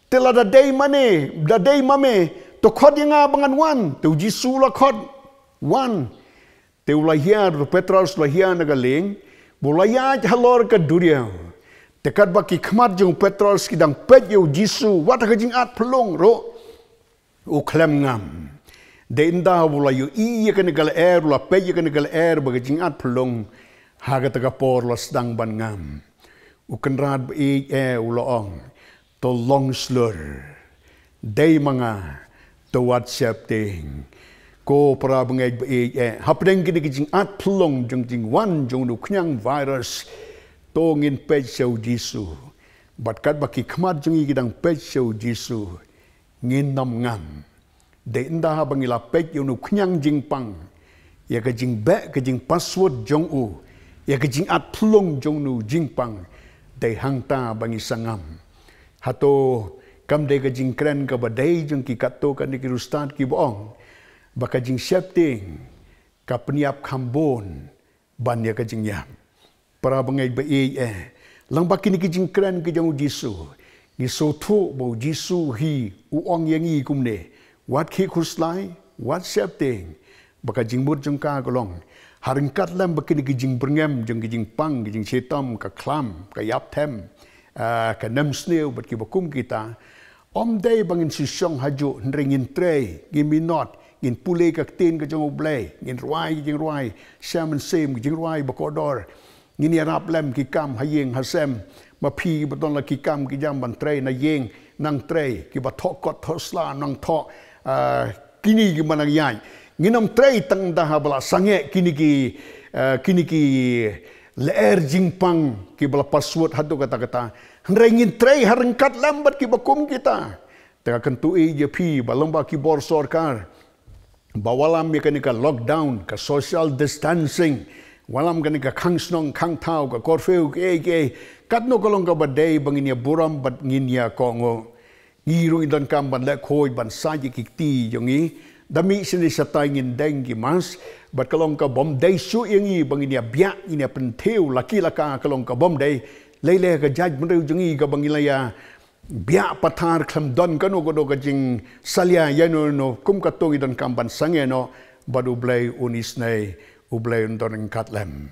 tela da dei mame to khod nga bangan wan tu Jisu la khod wan te ulahia Petros ulahia nagaling bulaya halor ka duriaw te kad baki khmat jung Petros kidang pet yu Jisu wat ka jing at plong ro u klem ngam de inda bulayu i ka nagal air la pet ka nagal air ba jing at plong haga ta por la sedang ban ngam u kenrad ba uloong to long slur day mga to WhatsApp ting ko para bangay hapdeng kini kijing at plong jing wan jong nu knyang virus tongin pej show Jisu bat kat baki khmat jing gidang pej show Jisu ngin nam ngam de inda bangila pej nu knyang jing pang ya kijing be kijing password jong u ya kijing at plong jong nu jing pang de hangta bangi sangam hato kam de kijing kren ka badai jong ki katto kan ki rustat ki boong baka jing septing ka peniap kambon ban ya ka jing yam para bangai ba lang baki ni jing kren ke jang Jisu ni so thu bo Jisu hi uong yangi kumne wat ki khuslai wat septing baka jing mur jong ka golong haringkat lam baki ni jing berngem jong jing pang jing setam ka klam ka yap them ka nam sneu bat ki bakum kita om day bangin sisong haju ringin trei giminot ngin pulay kaktin ka jang oblay ngin ruay siaman sem jing ruay bakodor ngin yarap lem ki kam hayeng hasem mapi baton la ki kam ki jam ban trei na yeng nang trei ki bathok kot thosla nang tho kini ki manang yai nginam trei tang da bala sange kini ki leer jingpang ki bala password hadu kata ngin trei harengkat lambat ki bakum kita ta kentu je pi balomba ki bor sarkar bawalam mekanika lockdown ka social distancing walam kanika kangsnong kang tau ka curfew ke katno kolong ka badai banginya buram bat nginya kongo ngirong idan kamban le khoi ban sa ji kikti yongi dami sini satai ngin deng ki mas bat kalong ka bom dei su yangi bangin ya bia ini pentiu laki laka kalong ka bom dei lele ka jaj mendeu jongi ka bangila ya bia pathar kham don kanu godo ka jing salia yano no kum ka tongi dan kamban sange no badu blai unis nei ublai don katlem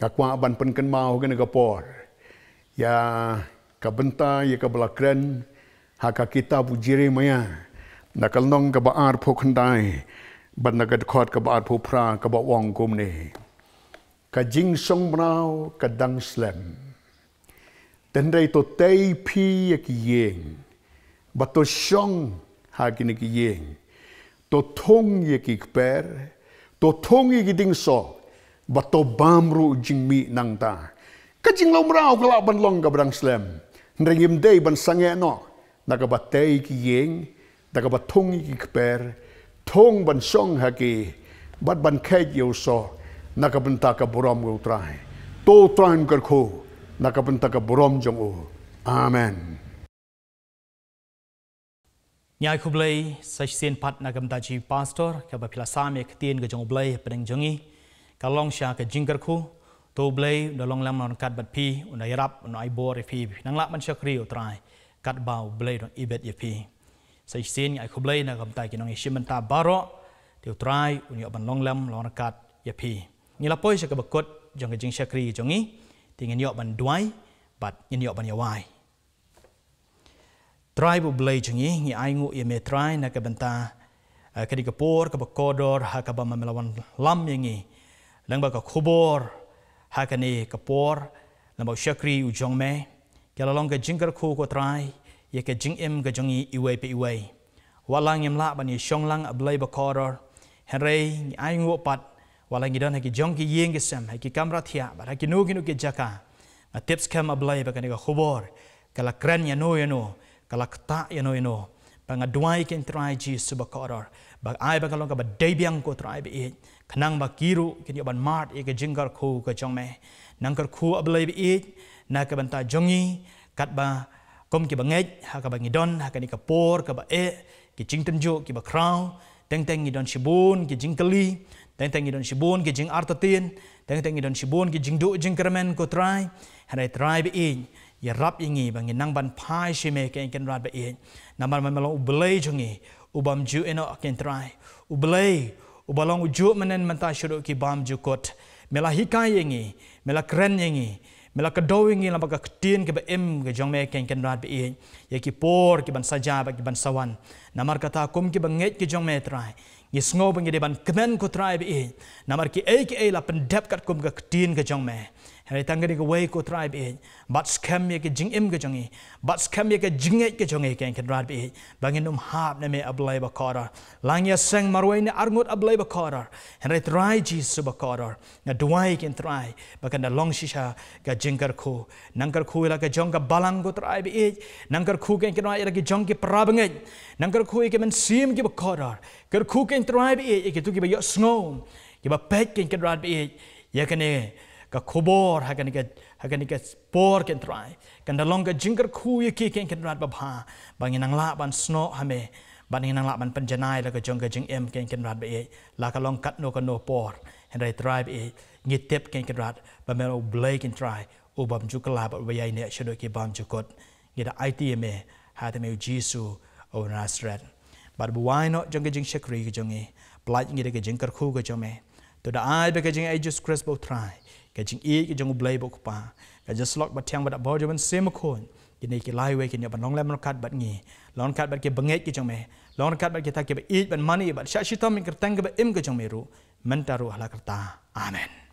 ka kwa ban pen kan mau kan ka por ya ka benta ya ka blakren haka kitab Jeremia nakal nong ka baar pho khandai ban nagat khot ka baar pho phra ka ba wong kum ne ka jing song brau ka dang slem ten dei to tei phi ki yeng ba to song ha ki ni ki yeng to thong ye ki per to thong ye ki ding so ba to bamru jing mi nang ta ka jing long brau ka la ban long ka brang slem ndrengim dei ban sange no nakabatay ki yeng nakabatong ki kper thong ban song haki bat ban khet yo so nakabanta ka borom go trai to tran kar kho nakabanta ka borom jong o amen nyai khublei sesien pat nakamta ji pastor ka ba phila sam ek tien ga jong blai pedeng jongi ka long sha ka jingkar khu to blai do long lam non kat bat phi unai rap unai bor phi nang la man shakri o trai kat bau blai don ibet yepi sesien nyai khublei nakamta ki nong ishimenta baro tiu trai uni ban long lam long kat yepi ngila poi sha ka bakot jong ga jing shakri jongi tingin yo ban duai bat nyin yo ban yawai try bu blai jongi ngi ai ngu ye me try na ka benta ka di kapor ka bakodor ha ka ba mamelawan lam yangi lang ba ka khubor ha ka ni kapor lam ba shakri u jong me kala long ka jingkar khu ko try ye ka jing em ka jongi iwe pe iwe walang yem la ban ye shong lang ablai ba kodor henrei ngi ai ngu pat walang ngi don ha ki jong ki yeng ki sem ha ki kamra thia ba ha ki nu ki jaka a tips kam ablai ba ka ni ka khubor kala kran ya no kala kata yano bang aduai ken try ji subakodor bang ai ba kalong ka ba debiang ko try be e kanang ba kiru ken ban mart e ka jingkar khu ka jong me nangkar khu ablai be e na ka banta jongi kat ba kom ki bangej ha ka ba ngidon ha ka ni ka por ka ba e ki jingten jo ki ba kraw teng ngidon shibun ki jingkali teng ngidon shibun ki jing artatin teng ngidon shibun ki jingdu jingkramen ko try hanai try be e ya rap ingi bang nang ban pai shime ken ken rat ba e namar mamalo ublei jongi ubam ju eno ken try ublei ubalong uju manen manta shuru ki bam ju kot mela hikai ingi mela kren ingi mela kadowingi la baka tin ke ba em ke jongme ken rat ba e ya ki por ki ban saja ba ki ban sawan namar kata kum ki banget ki jongme try ngi sngo bang de ban kemen ko try ba e namar ki e la pendep kat kum ka tin ke jongme hari tangga di kawai ko tribe e bat scam ye ke jing im ke jongi bat scam ye ke jinget ke jongi ken tribe e bangin hap na me ablai ba kara lang ya sang marwai ne arngut ablai ba kara hari try ji suba kara na duai ken try bakan da long shisha ga jingkar khu nangkar khu la ke jong ka balang ko tribe e nangkar khu ken try la ke jong ke prabangai nangkar khu ke men sim ke ba kara kar khu ken tribe e ke tu ke ba yo snow ke ba pek ken tribe e ya kene ka khobor hakani ka por ken try kan dalong ka jingkar khu ye ki ken rat ba bha bangin nang la ban sno hame bangin nang la ban panjanai la ka jong ka jing em ken rat ba e la ka long kat no ka no por hen rai tribe e ngi tep ken rat ba me blai ken try u bam ju kala ba yai ne shodo ki bam ju kot ngi da itme ha te me jisu o nasret but why not jong ka jing shakri ka jong e blai ngi da ka jingkar khu ka jong me to da ai ba ka jing ai just chris bo try ka jing e ki jong blai bo pa ka just lock ba tyang ba da bo jaman sem khon ki nei ki lai we ki ne ba nong lam kat bat ngi lon kat bat ki banget ki jong me lon kat bat ki ta ki ba e ban mani ba sha shi tom ki tang ba im ka jong me ru man ta ru hala karta amen